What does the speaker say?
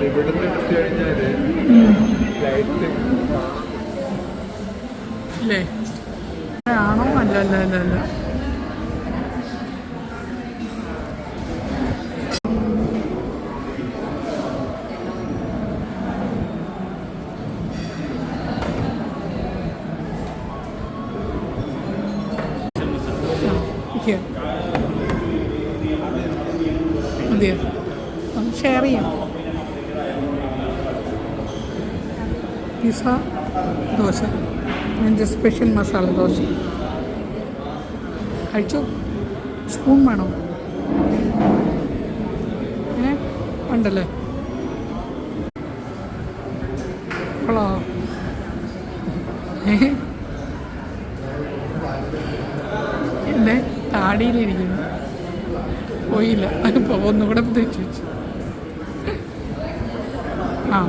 ഇവിടുന്ന് എടുത്തു കഴിഞ്ഞാല് ഇല്ലേ ആണോ? അല്ല അല്ല അല്ല അല്ല മതിയോ? ഷെയർ ചെയ്യാം. പിസ്സ, ദോശ, എൻ്റെ സ്പെഷ്യൽ മസാല ദോശ കഴിച്ചു. സ്പൂൺ വേണോ? ഉണ്ടല്ലേ? ഹലോ എൻ്റെ താടിയിലിരിക്കുന്നു. പോയില്ല. അതിപ്പോൾ ഒന്നുകൂടെ തെച്ചു വെച്ചു. ആ